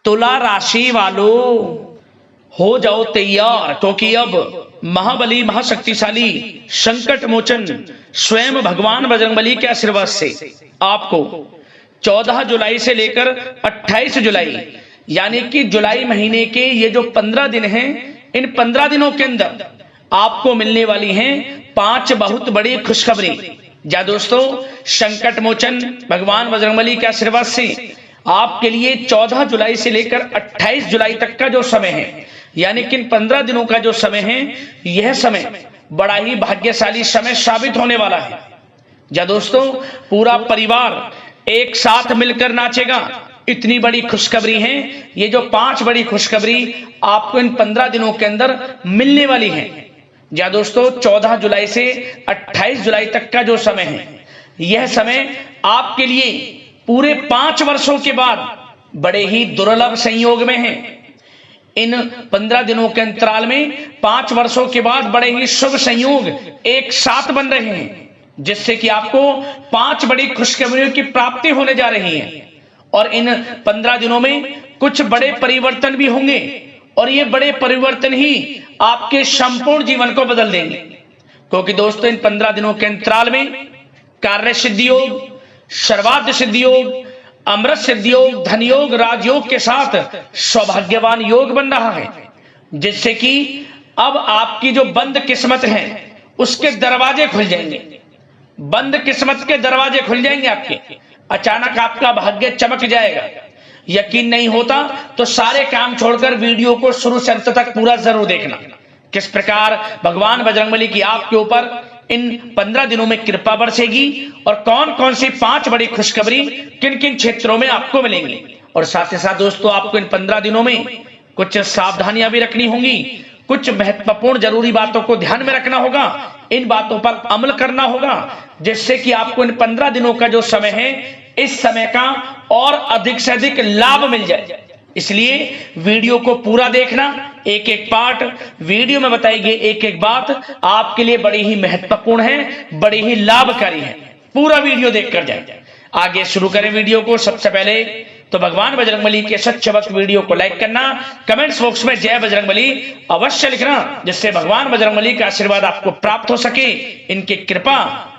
तुला राशि वालों हो जाओ तैयार, क्योंकि अब महाबली महाशक्तिशाली संकट मोचन स्वयं भगवान बजरंगबली के आशीर्वाद से आपको 14 जुलाई से लेकर 28 जुलाई यानी कि जुलाई महीने के ये जो 15 दिन हैं, इन 15 दिनों के अंदर आपको मिलने वाली हैं 5 बहुत बड़ी खुशखबरी। जा दोस्तों, संकट मोचन भगवान बजरंगबली के आशीर्वाद से आपके लिए 14 जुलाई से लेकर 28 जुलाई तक का जो समय है, यानी कि इन 15 दिनों का जो समय है, यह समय बड़ा ही भाग्यशाली समय साबित होने वाला है। जा दोस्तों, पूरा परिवार एक साथ मिलकर नाचेगा, इतनी बड़ी खुशखबरी है। ये जो 5 बड़ी खुशखबरी आपको इन 15 दिनों के अंदर मिलने वाली है। जा दोस्तों, 14 जुलाई से 28 जुलाई तक का जो समय है, यह समय आपके लिए पूरे 5 वर्षों के बाद बड़े ही दुर्लभ संयोग में है। इन 15 दिनों के अंतराल में 5 वर्षों के बाद बड़े ही शुभ संयोग एक साथ बन रहे हैं, जिससे कि आपको 5 बड़ी खुशखबरियों की प्राप्ति होने जा रही है। और इन 15 दिनों में कुछ बड़े परिवर्तन भी होंगे, और ये बड़े परिवर्तन ही आपके संपूर्ण जीवन को बदल देंगे। क्योंकि दोस्तों, इन 15 दिनों के अंतराल में कार्य सिद्धि योग, सर्वार्थ सिद्धि योग, अमृत सिद्धि योग, धन योग, राजयोग के साथ सौभाग्यवान योग बन रहा है, जिससे कि अब आपकी जो बंद किस्मत है उसके दरवाजे खुल जाएंगे। बंद किस्मत के दरवाजे खुल जाएंगे आपके। अचानक आपका भाग्य चमक जाएगा। यकीन नहीं होता तो सारे काम छोड़कर वीडियो को शुरू से अंत तक पूरा जरूर देखना, किस प्रकार भगवान बजरंगबली की आपके ऊपर इन 15 दिनों में कृपा बरसेगी और कौन कौन सी 5 बड़ी खुशखबरी किन किन क्षेत्रों में आपको मिलेंगी। और साथ ही साथ दोस्तों, आपको इन 15 दिनों में कुछ सावधानियां भी रखनी होंगी, कुछ महत्वपूर्ण जरूरी बातों को ध्यान में रखना होगा, इन बातों पर अमल करना होगा, जिससे कि आपको इन 15 दिनों का जो समय है, इस समय का और अधिक से अधिक लाभ मिल जाए। इसलिए वीडियो को पूरा देखना, एक एक पार्ट वीडियो में बताई गई एक एक बात आपके लिए बड़ी ही महत्वपूर्ण है, बड़ी ही लाभकारी है। पूरा वीडियो देखकर जाए। आगे शुरू करें वीडियो को। सबसे पहले तो भगवान बजरंगबली के सच्चे भक्त वीडियो को लाइक करना, कमेंट्स बॉक्स में जय बजरंगबली अवश्य लिखना, जिससे भगवान बजरंगबली का आशीर्वाद आपको प्राप्त हो सके। इनकी कृपा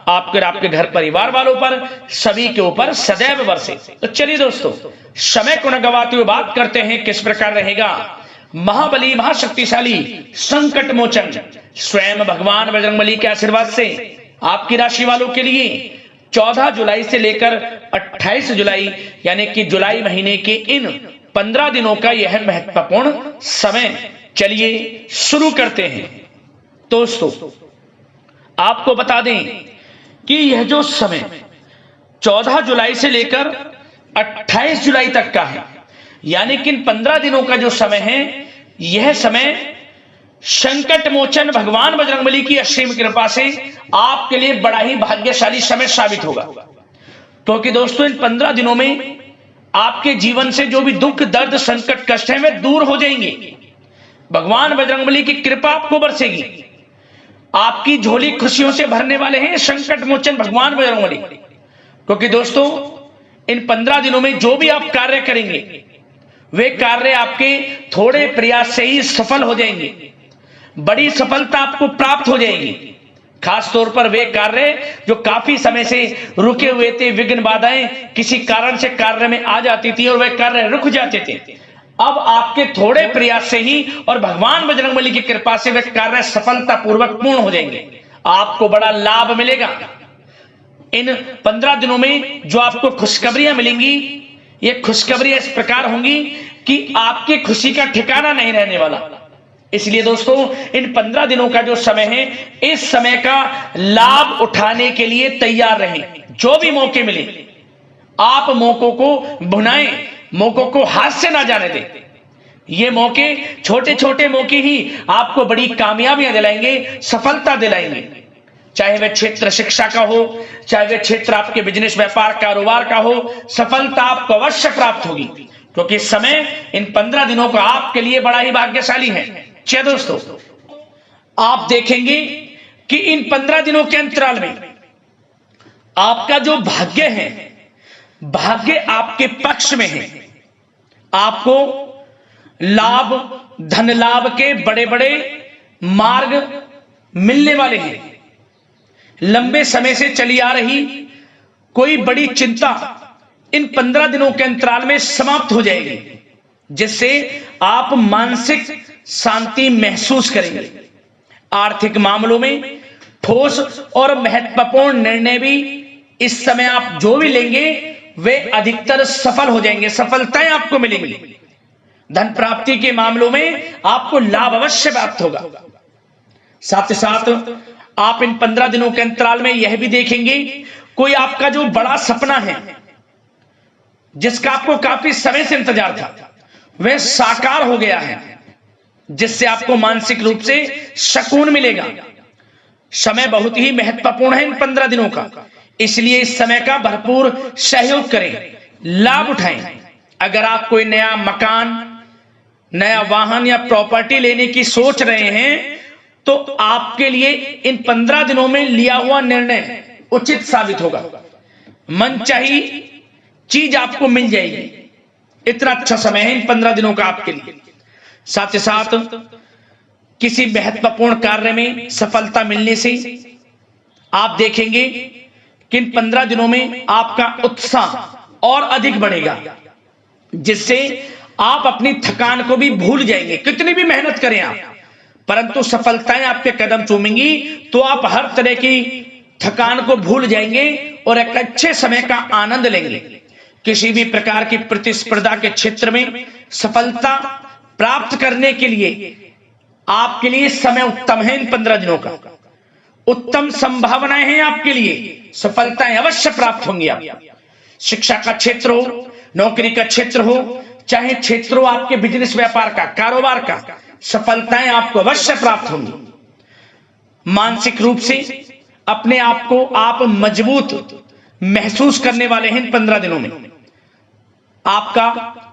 आपके और आपके घर परिवार वालों पर सभी के ऊपर सदैव बरसे। तो चलिए दोस्तों, समय को न गवाते हुए बात करते हैं किस प्रकार रहेगा महाबली महाशक्तिशाली संकट मोचन स्वयं भगवान बजरंगबली के आशीर्वाद से आपकी राशि वालों के लिए 14 जुलाई से लेकर 28 जुलाई यानी कि जुलाई महीने के इन 15 दिनों का यह महत्वपूर्ण समय। चलिए शुरू करते हैं। दोस्तों, आपको बता दें कि यह जो समय 14 जुलाई से लेकर 28 जुलाई तक का है, यानी कि इन 15 दिनों का जो समय है, यह समय संकट मोचन भगवान बजरंगबली की असीम कृपा से आपके लिए बड़ा ही भाग्यशाली समय साबित होगा। क्योंकि दोस्तों, इन 15 दिनों में आपके जीवन से जो भी दुख दर्द संकट कष्ट है वे दूर हो जाएंगे। भगवान बजरंगबली की कृपा आपको बरसेगी। आपकी झोली खुशियों से भरने वाले हैं संकट मोचन भगवान बजरंगबली। क्योंकि दोस्तों, इन 15 दिनों में जो भी आप कार्य करेंगे, वे कार्य आपके थोड़े प्रयास से ही सफल हो जाएंगे। बड़ी सफलता आपको प्राप्त हो जाएगी। खास तौर पर वे कार्य जो काफी समय से रुके हुए थे, विघ्न बाधाएं किसी कारण से कार्य में आ जाती थी और वे कार्य रुक जाते थे, अब आपके थोड़े प्रयास से ही और भगवान बजरंगबली की कृपा से वे कार्य सफलता पूर्वक पूर्ण हो जाएंगे। आपको बड़ा लाभ मिलेगा। इन 15 दिनों में जो आपको खुशखबरियां मिलेंगी, ये खुशखबरियां इस प्रकार होंगी कि आपकी खुशी का ठिकाना नहीं रहने वाला। इसलिए दोस्तों, इन 15 दिनों का जो समय है, इस समय का लाभ उठाने के लिए तैयार रहें। जो भी मौके मिले आप मौकों को भुनाएं, मौकों को हाथ से ना जाने दें। ये मौके छोटे छोटे मौके ही आपको बड़ी कामयाबियां दिलाएंगे, सफलता दिलाएंगे। चाहे वह क्षेत्र शिक्षा का हो, चाहे वह क्षेत्र आपके बिजनेस व्यापार कारोबार का हो, सफलता आपको अवश्य प्राप्त होगी। क्योंकि इस समय इन 15 दिनों का आपके लिए बड़ा ही भाग्यशाली है। चलिए दोस्तों, आप देखेंगे कि इन 15 दिनों के अंतराल में आपका जो भाग्य है, भाग्य आपके पक्ष में है। आपको लाभ, धन लाभ के बड़े बड़े मार्ग मिलने वाले हैं। लंबे समय से चली आ रही कोई बड़ी चिंता इन 15 दिनों के अंतराल में समाप्त हो जाएगी, जिससे आप मानसिक शांति महसूस करेंगे। आर्थिक मामलों में ठोस और महत्वपूर्ण निर्णय भी इस समय आप जो भी लेंगे वे अधिकतर सफल हो जाएंगे, सफलताएं आपको मिलेंगी। धन प्राप्ति के मामलों में आपको लाभ अवश्य प्राप्त होगा। साथ ही साथ आप इन 15 दिनों के अंतराल में यह भी देखेंगे कोई आपका जो बड़ा सपना है, जिसका आपको काफी समय से इंतजार था, वह साकार हो गया है, जिससे आपको मानसिक रूप से सुकून मिलेगा। समय बहुत ही महत्वपूर्ण है इन 15 दिनों का, इसलिए इस समय का भरपूर सहयोग करें, लाभ उठाएं। अगर आप कोई नया मकान, नया वाहन या प्रॉपर्टी लेने की सोच रहे हैं तो आपके लिए इन 15 दिनों में लिया हुआ निर्णय उचित साबित होगा। मनचाही चीज आपको मिल जाएगी। इतना अच्छा समय है इन 15 दिनों का आपके लिए। साथ ही साथ किसी महत्वपूर्ण कार्य में सफलता मिलने से आप देखेंगे कि इन 15 दिनों में आपका उत्साह और अधिक बढ़ेगा, जिससे आप अपनी थकान को भी भूल जाएंगे। कितनी भी मेहनत करें आप, परंतु सफलताएं आपके कदम चूमेंगी तो आप हर तरह की थकान को भूल जाएंगे और एक अच्छे समय का आनंद लेंगे। किसी भी प्रकार की प्रतिस्पर्धा के क्षेत्र में सफलता प्राप्त करने के लिए आपके लिए समय उत्तम है। इन 15 दिनों का उत्तम संभावनाएं हैं आपके लिए, सफलताएं अवश्य प्राप्त होंगी। आप शिक्षा का क्षेत्र हो, नौकरी का क्षेत्र हो, चाहे क्षेत्र हो आपके बिजनेस व्यापार का, कारोबार का, सफलताएं आपको अवश्य प्राप्त होंगी। मानसिक रूप से अपने आप को आप मजबूत महसूस करने वाले हैं इन 15 दिनों में। आपका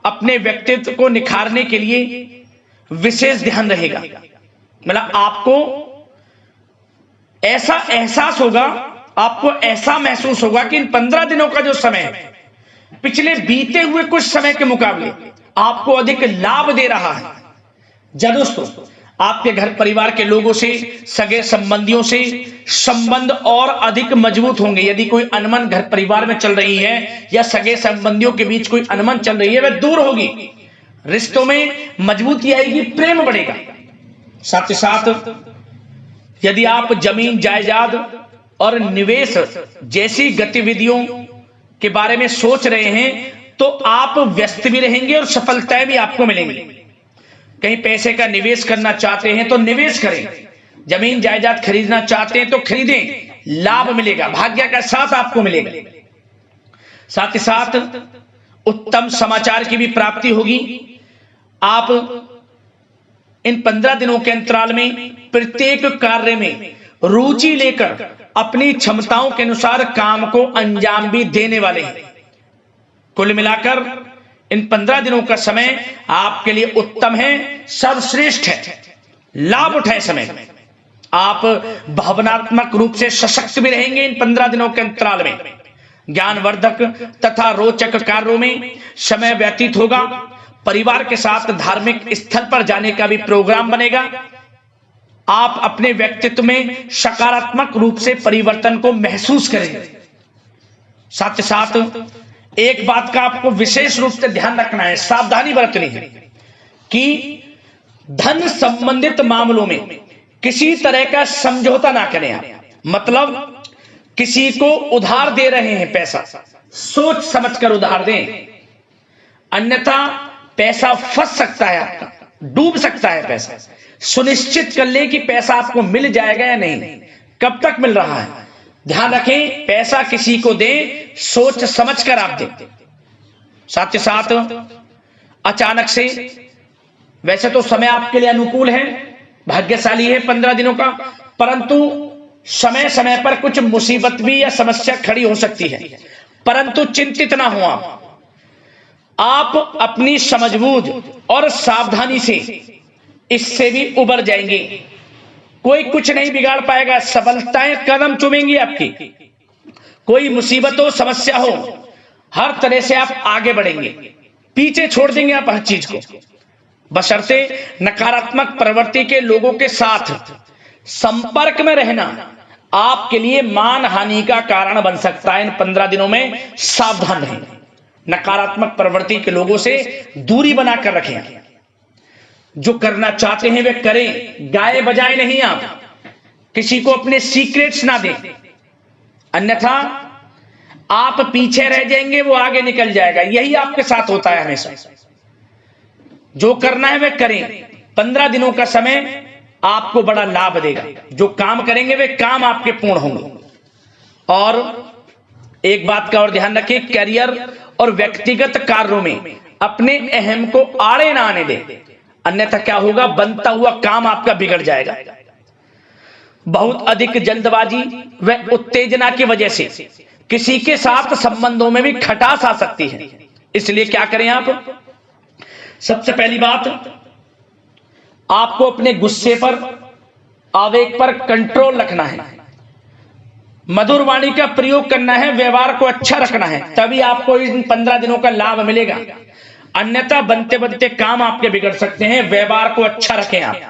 अपने व्यक्तित्व को निखारने के लिए विशेष ध्यान रहेगा। मतलब आपको ऐसा एहसास होगा, आपको ऐसा महसूस होगा कि इन 15 दिनों का जो समय है पिछले बीते हुए कुछ समय के मुकाबले आपको अधिक लाभ दे रहा है। जब दोस्तों आपके घर परिवार के लोगों से, सगे संबंधियों से संबंध और अधिक मजबूत होंगे। यदि कोई अनबन घर परिवार में चल रही है या सगे संबंधियों के बीच कोई अनबन चल रही है, वह दूर होगी, रिश्तों में मजबूती आएगी, प्रेम बढ़ेगा। साथ ही साथ यदि आप जमीन जायदाद और निवेश जैसी गतिविधियों के बारे में सोच रहे हैं तो आप व्यस्त भी रहेंगे और सफलताएं भी आपको मिलेंगी। कहीं पैसे का निवेश करना चाहते हैं तो निवेश करें, जमीन जायदाद खरीदना चाहते हैं तो खरीदें, लाभ मिलेगा, भाग्य का साथ आपको मिलेगा। साथ ही साथ उत्तम समाचार की भी प्राप्ति होगी। आप इन 15 दिनों के अंतराल में प्रत्येक कार्य में रुचि लेकर अपनी क्षमताओं के अनुसार काम को अंजाम भी देने वाले हैं। कुल मिलाकर इन 15 दिनों का समय आपके लिए उत्तम है, सर्वश्रेष्ठ है। लाभ उठाए समय में। आप भावनात्मक रूप से सशक्त भी रहेंगे इन 15 दिनों के अंतराल में। ज्ञानवर्धक तथा रोचक कार्यों में समय व्यतीत होगा। परिवार के साथ धार्मिक स्थल पर जाने का भी प्रोग्राम बनेगा। आप अपने व्यक्तित्व में सकारात्मक रूप से परिवर्तन को महसूस करेंगे। साथ ही साथ एक बात का आपको विशेष रूप से ध्यान रखना है, सावधानी बरतनी है कि धन संबंधित मामलों में किसी तरह का समझौता ना करें आप। मतलब किसी को उधार दे रहे हैं पैसा, सोच समझकर उधार दें, अन्यथा पैसा फंस सकता है, आपका डूब सकता है पैसा। सुनिश्चित कर लें कि पैसा आपको मिल जाएगा या नहीं, कब तक मिल रहा है। ध्यान रखें, पैसा किसी को दें सोच समझकर आप दें। साथ ही साथ अचानक से, वैसे तो समय आपके लिए अनुकूल है, भाग्यशाली है 15 दिनों का, परंतु समय समय पर कुछ मुसीबत भी या समस्या खड़ी हो सकती है। परंतु चिंतित ना हो आप अपनी समझबूझ और सावधानी से इससे भी उबर जाएंगे। कोई कुछ नहीं बिगाड़ पाएगा, सफलताएं कदम चूमेंगी आपकी। कोई मुसीबत हो, समस्या हो, हर तरह से आप आगे बढ़ेंगे। पीछे छोड़ देंगे आप हर चीज को, बशर्ते नकारात्मक प्रवृत्ति के लोगों के साथ संपर्क में रहना आपके लिए मान हानि का कारण बन सकता है। इन 15 दिनों में सावधान रहें, नकारात्मक प्रवृत्ति के लोगों से दूरी बनाकर रखें। जो करना चाहते हैं वे करें, गाए बजाए नहीं। आप किसी को अपने सीक्रेट्स ना दें, अन्यथा आप पीछे रह जाएंगे, वो आगे निकल जाएगा। यही आपके साथ होता है हमेशा। जो करना है वे करें। 15 दिनों का समय आपको बड़ा लाभ देगा। जो काम करेंगे वे काम आपके पूर्ण होंगे। और एक बात का और ध्यान रखें, करियर और व्यक्तिगत कार्यों में अपने अहम को आड़े ना आने दें, अन्यथा क्या होगा, बनता हुआ काम आपका बिगड़ जाएगा। बहुत अधिक जल्दबाजी व उत्तेजना की वजह से किसी के साथ संबंधों में भी खटास आ सकती है। इसलिए क्या करें आप, सबसे पहली बात, आपको अपने गुस्से पर, आवेग पर कंट्रोल रखना है। मधुर वाणी का प्रयोग करना है, व्यवहार को अच्छा रखना है, तभी आपको इन 15 दिनों का लाभ मिलेगा। अन्यथा बनते बनते काम आपके बिगड़ सकते हैं। व्यवहार को अच्छा रखें आप,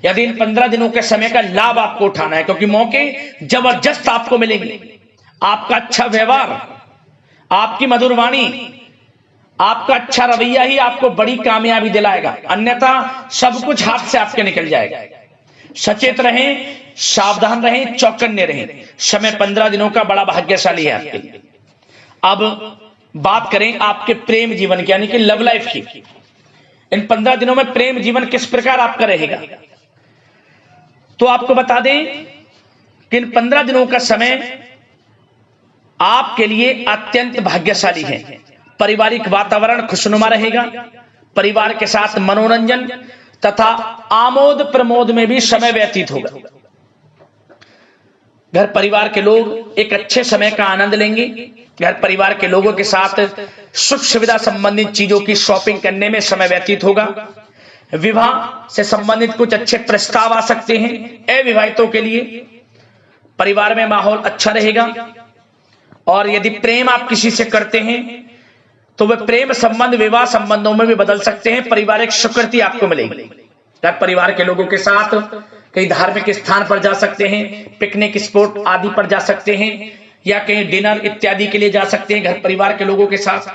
यदि इन 15 दिनों के समय का लाभ आपको उठाना है, क्योंकि मौके जबरदस्त आपको मिलेंगे। आपका अच्छा व्यवहार, आपकी मधुर वाणी, आपका अच्छा रवैया ही आपको बड़ी कामयाबी दिलाएगा, अन्यथा सब कुछ हाथ से आपके निकल जाएगा। सचेत रहें, सावधान रहें, चौकन्ने रहें। समय 15 दिनों का बड़ा भाग्यशाली है आपके लिए। अब बात करें आपके प्रेम जीवन की, यानी कि लव लाइफ की। इन 15 दिनों में प्रेम जीवन किस प्रकार आपका रहेगा, तो आपको बता दें कि इन 15 दिनों का समय आपके लिए अत्यंत भाग्यशाली है। पारिवारिक वातावरण खुशनुमा रहेगा। परिवार के साथ मनोरंजन तथा आमोद प्रमोद में भी समय व्यतीत होगा। घर परिवार के लोग एक अच्छे समय का आनंद लेंगे। घर परिवार के लोगों के साथ सुख सुविधा संबंधित चीजों की शॉपिंग करने में समय व्यतीत होगा। विवाह से संबंधित कुछ अच्छे प्रस्ताव आ सकते हैं अविवाहितों के लिए। परिवार में माहौल अच्छा रहेगा। और यदि प्रेम आप किसी से करते हैं तो वह प्रेम संबंध विवाह संबंधों में भी बदल सकते हैं। पारिवारिक स्वीकृति आपको मिलेगी। घर परिवार के लोगों के साथ कहीं धार्मिक स्थान पर जा सकते हैं, पिकनिक स्पॉट आदि पर जा सकते हैं, या कहीं डिनर इत्यादि के लिए जा सकते हैं घर परिवार के लोगों के साथ।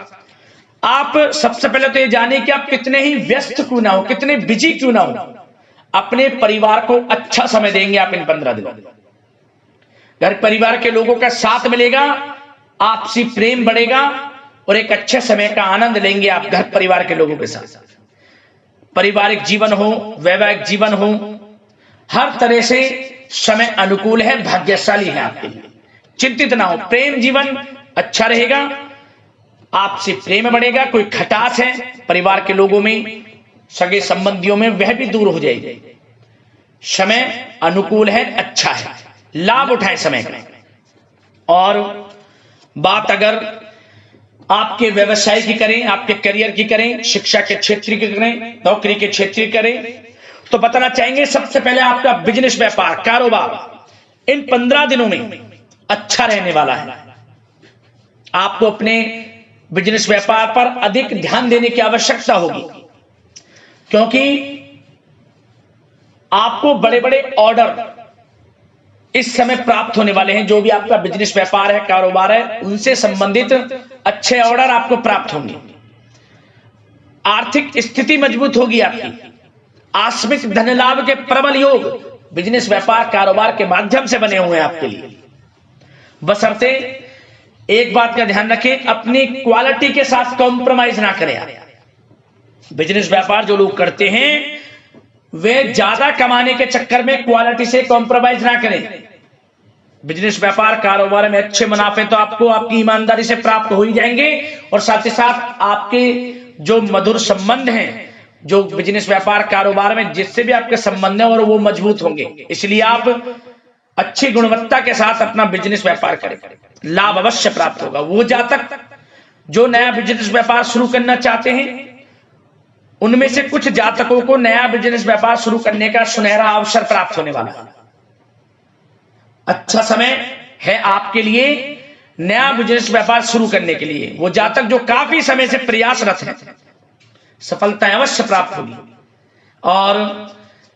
आप सबसे पहले तो ये जानिए कि आप कितने ही व्यस्त क्यों ना हो, कितने बिजी क्यों ना हो, अपने परिवार को अच्छा समय देंगे आप इन 15 दिनों। घर परिवार के लोगों का साथ मिलेगा, आपसी प्रेम बढ़ेगा और एक अच्छे समय का आनंद लेंगे आप घर परिवार के लोगों के साथ। पारिवारिक जीवन हो, वैवाहिक जीवन हो, हर तरह से समय अनुकूल है, भाग्यशाली है आपके लिए। चिंतित ना हो, प्रेम जीवन अच्छा रहेगा, आपसे प्रेम बढ़ेगा। कोई खटास है परिवार के लोगों में, सगे संबंधियों में, वह भी दूर हो जाएगी। समय अनुकूल है, अच्छा है, लाभ उठाएं समय का। और बात अगर आपके व्यवसाय की करें, आपके करियर की करें, शिक्षा के क्षेत्र की करें, नौकरी के क्षेत्र की करें, तो बताना चाहेंगे सबसे पहले आपका बिजनेस, व्यापार, कारोबार इन 15 दिनों में अच्छा रहने वाला है। आपको अपने बिजनेस व्यापार पर अधिक ध्यान देने की आवश्यकता होगी, क्योंकि आपको बड़े बड़े ऑर्डर इस समय प्राप्त होने वाले हैं। जो भी आपका बिजनेस व्यापार है, कारोबार है, उनसे संबंधित अच्छे ऑर्डर आपको प्राप्त होंगे। आर्थिक स्थिति मजबूत होगी आपकी। आकस्मिक धन लाभ के प्रबल योग बिजनेस व्यापार कारोबार के माध्यम से बने हुए हैं आपके लिए। बशर्ते एक बात का ध्यान रखें, अपनी क्वालिटी के साथ कॉम्प्रोमाइज ना करें आप। बिजनेस व्यापार जो लोग करते हैं वे ज्यादा कमाने के चक्कर में क्वालिटी से कॉम्प्रोमाइज ना करें। बिजनेस व्यापार कारोबार में अच्छे मुनाफे तो आपको आपकी ईमानदारी से प्राप्त हो ही जाएंगे, और साथ ही साथ आपके जो मधुर संबंध हैं, जो बिजनेस व्यापार कारोबार में जिससे भी आपके संबंध हैं, और वो मजबूत होंगे। इसलिए आप अच्छी गुणवत्ता के साथ अपना बिजनेस व्यापार करें, लाभ अवश्य प्राप्त होगा। वो जातक जो नया बिजनेस व्यापार शुरू करना चाहते हैं, उनमें से कुछ जातकों को नया बिजनेस व्यापार शुरू करने का सुनहरा अवसर प्राप्त होने वाला है। अच्छा समय है आपके लिए नया बिजनेस व्यापार शुरू करने के लिए। वो जातक जो काफी समय से प्रयासरत हैं, सफलता अवश्य प्राप्त होगी। और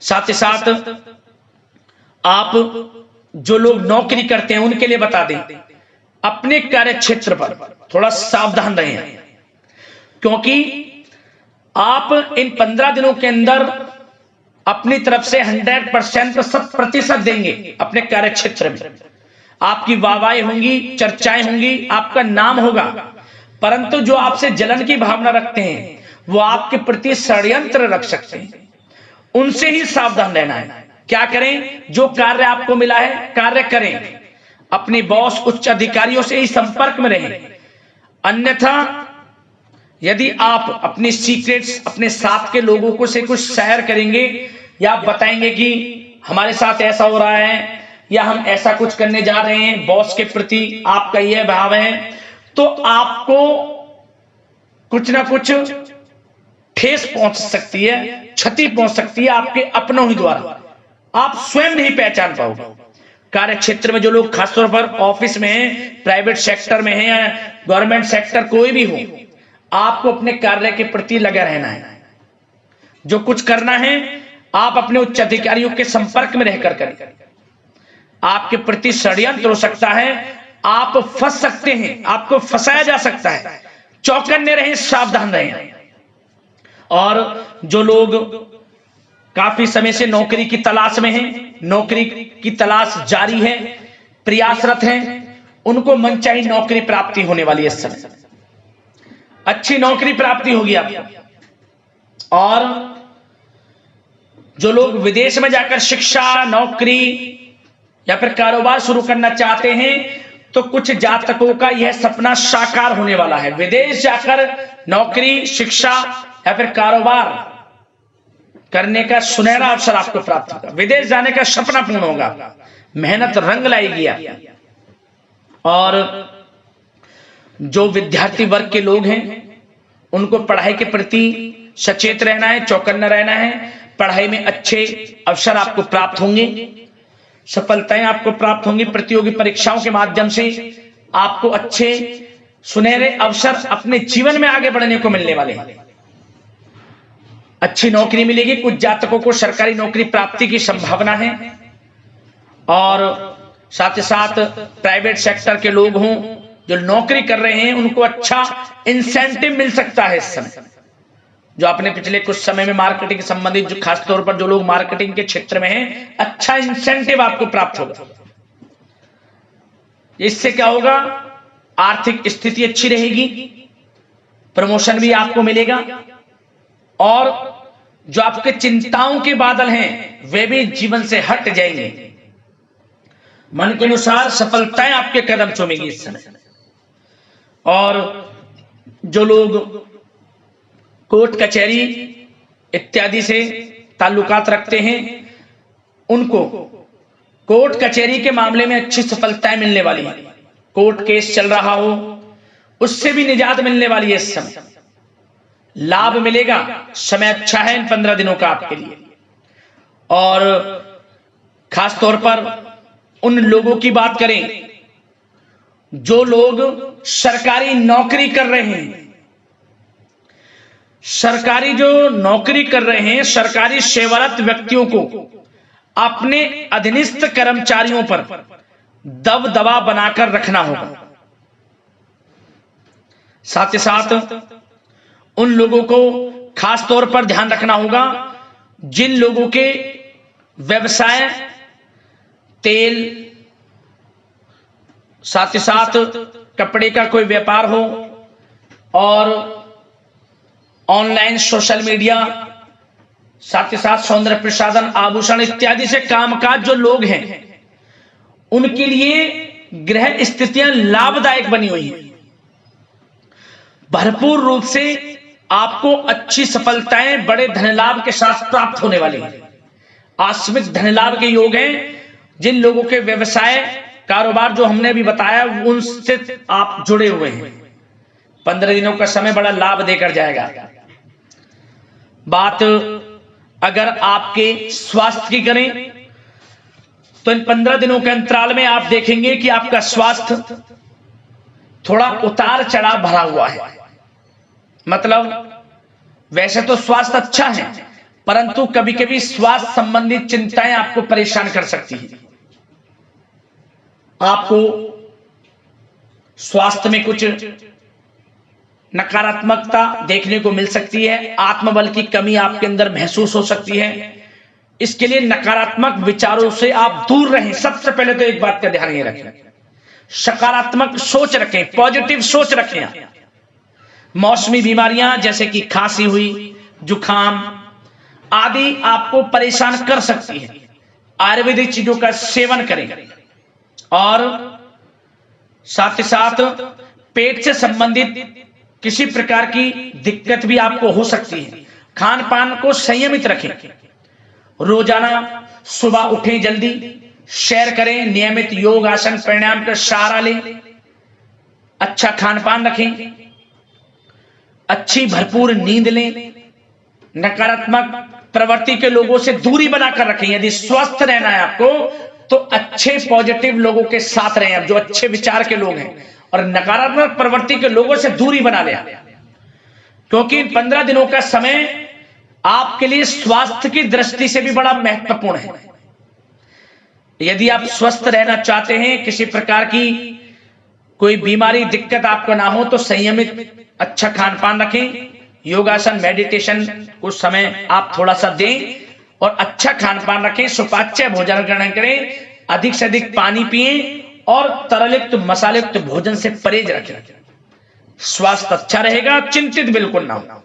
साथ ही साथ आप जो लोग नौकरी करते हैं उनके लिए बता दें, अपने कार्य क्षेत्र पर थोड़ा सावधान रहें, क्योंकि आप इन 15 दिनों के अंदर अपनी तरफ से 100% 100% देंगे अपने कार्य क्षेत्र में। आपकी वाहवाही होंगी, चर्चाएं होंगी, आपका नाम होगा, परंतु जो आपसे जलन की भावना रखते हैं वो आपके प्रति षड्यंत्र रख सकते हैं, उनसे ही सावधान रहना है। क्या करें? जो कार्य आपको मिला है कार्य करें, अपने बॉस उच्च अधिकारियों से ही संपर्क में रहें। अन्यथा यदि आप अपनी सीक्रेट्स अपने साथ के लोगों को से कुछ शेयर करेंगे या आप बताएंगे कि हमारे साथ ऐसा हो रहा है या हम ऐसा कुछ करने जा रहे हैं, बॉस के प्रति आपका यह भाव है, तो आपको कुछ ना कुछ ठेस पहुंच सकती है, क्षति पहुंच सकती है आपके अपनों ही द्वारा, आप स्वयं नहीं पहचान पाओगे। कार्य क्षेत्र में जो लोग खासतौर पर ऑफिस में हैं, प्राइवेट सेक्टर में हैं या गवर्नमेंट सेक्टर, कोई भी हो, आपको अपने कार्य के प्रति लगा रहना है। जो कुछ करना है आप अपने उच्च अधिकारियों के संपर्क में रहकर करें। आपके प्रति षड्यंत्र हो सकता है, आप फंस सकते हैं, आपको फंसाया जा सकता है। चौकन्ने रहें, सावधान रहें। और जो लोग काफी समय से नौकरी की तलाश में हैं, नौकरी की तलाश जारी है, प्रयासरत हैं, उनको मनचाही नौकरी प्राप्ति होने वाली है। इस समय अच्छी नौकरी प्राप्ति होगी आपको। और जो लोग विदेश में जाकर शिक्षा, नौकरी या फिर कारोबार शुरू करना चाहते हैं, तो कुछ जातकों का यह सपना साकार होने वाला है। विदेश जाकर नौकरी, शिक्षा या फिर कारोबार करने का सुनहरा अवसर आपको प्राप्त होगा। विदेश जाने का सपना पूर्ण होगा, मेहनत रंग लाएगी आप। और जो विद्यार्थी वर्ग के लोग हैं उनको पढ़ाई के प्रति सचेत रहना है, चौकन्ना रहना है। पढ़ाई में अच्छे अवसर आपको प्राप्त होंगे, सफलताएं आपको प्राप्त होंगी। प्रतियोगी परीक्षाओं के माध्यम से आपको अच्छे सुनहरे अवसर अपने जीवन में आगे बढ़ने को मिलने वाले हैं। अच्छी नौकरी मिलेगी, कुछ जातकों को सरकारी नौकरी प्राप्ति की संभावना है। और साथ ही साथ प्राइवेट सेक्टर के लोग हों जो नौकरी कर रहे हैं, उनको अच्छा इंसेंटिव मिल सकता है इस समय। जो आपने पिछले कुछ समय में मार्केटिंग संबंधित, जो खासतौर पर जो लोग मार्केटिंग के क्षेत्र में हैं, अच्छा इंसेंटिव आपको प्राप्त होगा। इससे क्या होगा? आर्थिक स्थिति अच्छी रहेगी, प्रमोशन भी आपको मिलेगा, और जो आपके चिंताओं के बादल हैं वे भी जीवन से हट जाएंगे। मन के अनुसार सफलताएं आपके कदम चूमेगी इस समय। और जो लोग कोर्ट कचहरी इत्यादि से ताल्लुकात रखते हैं, उनको कोर्ट कचहरी के मामले में अच्छी सफलताएं मिलने वाली है। कोर्ट केस चल रहा हो उससे भी निजात मिलने वाली है। इस समय लाभ मिलेगा, समय अच्छा है इन 15 दिनों का आपके लिए। और खास तौर पर उन लोगों की बात करें जो लोग सरकारी नौकरी कर रहे हैं, सरकारी जो नौकरी कर रहे हैं, सरकारी सेवारत व्यक्तियों को अपने अधीनस्थ कर्मचारियों पर दबदबा बनाकर रखना होगा। साथ ही साथ उन लोगों को खास तौर पर ध्यान रखना होगा जिन लोगों के व्यवसाय तेल, साथ ही साथ कपड़े का कोई व्यापार हो, और ऑनलाइन सोशल मीडिया, साथ ही साथ सौंदर्य प्रसाधन, आभूषण इत्यादि से कामकाज जो लोग हैं, उनके लिए ग्रह स्थितियां लाभदायक बनी हुई हैं। भरपूर रूप से आपको अच्छी सफलताएं बड़े धन लाभ के साथ प्राप्त होने वाली हैं। आकस्मिक धन लाभ के योग हैं। जिन लोगों के व्यवसाय, कारोबार जो हमने भी बताया, उनसे आप जुड़े हुए हैं, 15 दिनों का समय बड़ा लाभ देकर जाएगा। बात अगर आपके स्वास्थ्य की करें तो इन 15 दिनों के अंतराल में आप देखेंगे कि आपका स्वास्थ्य थोड़ा उतार चढ़ाव भरा हुआ है। मतलब वैसे तो स्वास्थ्य अच्छा है, परंतु कभी कभी स्वास्थ्य संबंधित चिंताएं आपको परेशान कर सकती हैं। आपको स्वास्थ्य में कुछ नकारात्मकता देखने को मिल सकती है, आत्मबल की कमी आपके अंदर महसूस हो सकती है। इसके लिए नकारात्मक विचारों से आप दूर रहें। सबसे पहले तो एक बात का ध्यान ये रखें, सकारात्मक सोच रखें, पॉजिटिव सोच रखें। मौसमी बीमारियां जैसे कि खांसी हुई, जुखाम आदि आपको परेशान कर सकती है। आयुर्वेदिक चीजों का सेवन करें और साथ ही साथ पेट से संबंधित किसी प्रकार की दिक्कत भी आपको हो सकती है। खान पान को संयमित रखें। रोजाना सुबह उठें, जल्दी सैर करें, नियमित योग आसन प्राणायाम का सहारा लें, अच्छा खान पान रखें, अच्छी भरपूर नींद लें, नकारात्मक प्रवृत्ति के लोगों से दूरी बनाकर रखें। यदि स्वस्थ रहना है आपको तो अच्छे पॉजिटिव लोगों के साथ रहें, अब जो अच्छे विचार के लोग हैं, और नकारात्मक प्रवृत्ति के लोगों से दूरी बना लें, क्योंकि 15 दिनों का समय आपके लिए स्वास्थ्य की दृष्टि से भी बड़ा महत्वपूर्ण है। यदि आप स्वस्थ रहना चाहते हैं, किसी प्रकार की कोई बीमारी दिक्कत आपको ना हो, तो संयमित अच्छा खान पान रखें, योगासन मेडिटेशन कुछ समय आप थोड़ा सा दें और अच्छा खान पान रखें, सुपाच्य भोजन ग्रहण करें, अधिक से अधिक पानी पिएं और तरलयुक्त मसालेयुक्त भोजन से परहेज रखें। स्वास्थ्य अच्छा रहेगा, चिंतित बिल्कुल ना हो।